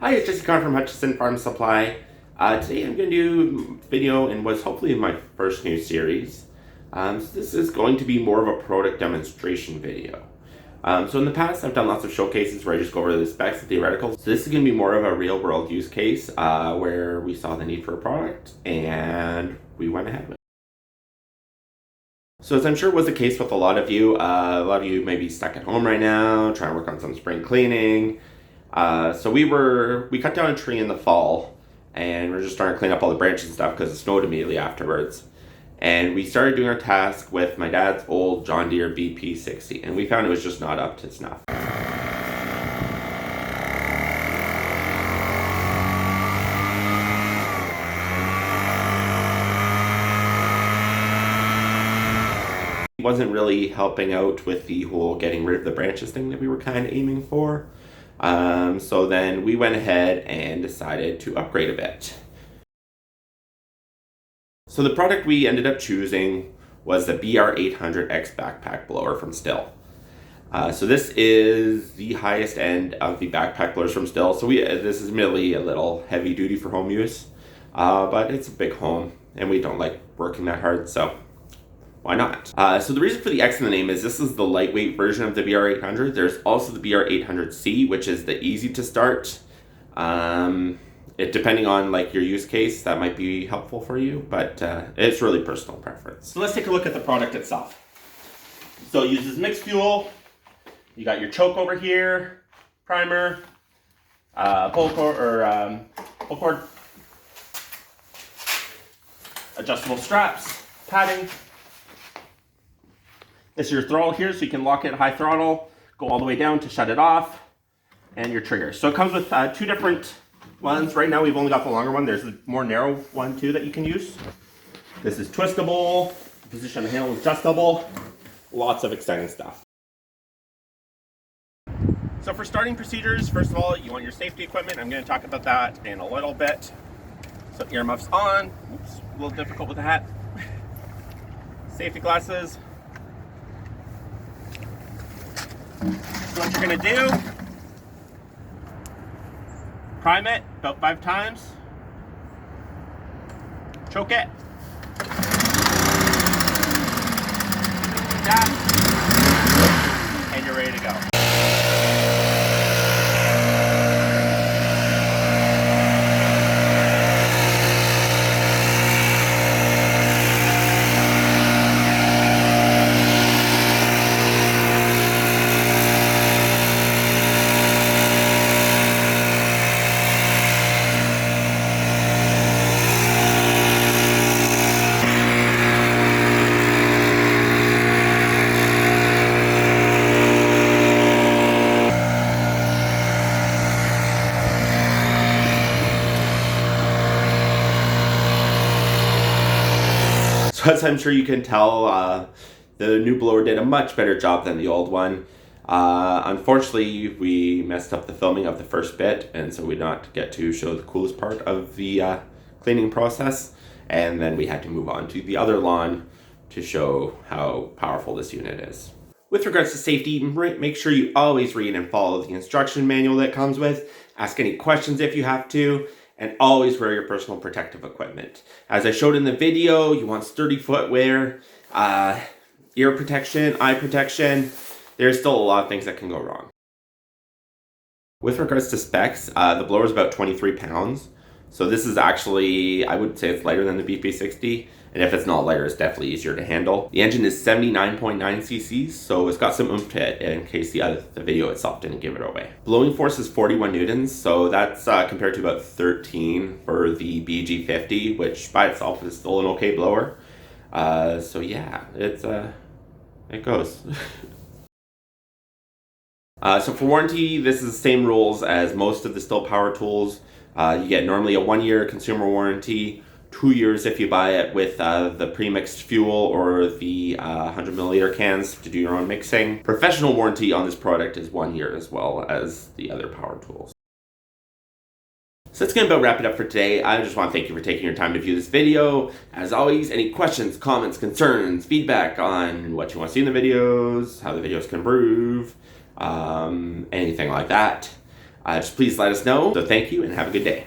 Hi, it's Jesse from Hutchinson Farm Supply. Today I'm going to do a video in what's hopefully my first new series. So this is going to be more of a product demonstration video. So in the past I've done lots of showcases where I just go over the specs and theoreticals. So this is going to be more of a real world use case where we saw the need for a product and we went ahead with it. So as I'm sure was the case with a lot of you may be stuck at home right now, trying to work on some spring cleaning. So we cut down a tree in the fall and we're just starting to clean up all the branches and stuff because it snowed immediately afterwards. And we started doing our task with my dad's old John Deere BP60 and we found it was just not up to snuff. It wasn't really helping out with the whole getting rid of the branches thing that we were kind of aiming for. So then we went ahead and decided to upgrade a bit. So the product we ended up choosing was the BR800X backpack blower from STIHL. So this is the highest end of the backpack blowers from STIHL. So this is merely a little heavy duty for home use, but it's a big home and we don't like working that hard, so why not? So the reason for the X in the name is this is the lightweight version of the BR800. There's also the BR800C, which is the easy to start. Depending on like your use case, that might be helpful for you, but it's really personal preference. So let's take a look at the product itself. So it uses mixed fuel. You got your choke over here, primer, pull cord, adjustable straps, padding. This is your throttle here, so you can lock it at high throttle, go all the way down to shut it off, and your trigger. So it comes with two different ones. Right now we've only got the longer one. There's a more narrow one too that you can use. This is twistable, the position of the handle is adjustable, lots of exciting stuff. So for starting procedures, first of all, you want your safety equipment. I'm going to talk about that in a little bit. So earmuffs on, oops, a little difficult with the hat. Safety glasses. So what you're going to do, prime it about 5 times, choke it, and you're ready to go. So as I'm sure you can tell, the new blower did a much better job than the old one. Unfortunately, we messed up the filming of the first bit, and so we did not get to show the coolest part of the cleaning process. And then we had to move on to the other lawn to show how powerful this unit is. With regards to safety, make sure you always read and follow the instruction manual that comes with. Ask any questions if you have to. And always wear your personal protective equipment. As I showed in the video, you want sturdy footwear, ear protection, eye protection. There's still a lot of things that can go wrong. With regards to specs, the blower is about 23 pounds. So this is actually, I would say it's lighter than the BP60. And if it's not lighter, it's definitely easier to handle. The engine is 79.9 cc's, so it's got some oomph to it in case the video itself didn't give it away. Blowing force is 41 newtons, so that's compared to about 13 for the BG50, which by itself is still an okay blower. So yeah, it goes. So for warranty, this is the same rules as most of the STIHL power tools. You get normally a 1-year consumer warranty, 2 years if you buy it with the pre-mixed fuel or the 100 milliliter cans to do your own mixing. Professional warranty on this product is 1 year as well as the other power tools. So that's going to about wrap it up for today. I just want to thank you for taking your time to view this video. As always, any questions, comments, concerns, feedback on what you want to see in the videos, how the videos can improve, anything like that, just please let us know. So thank you and have a good day.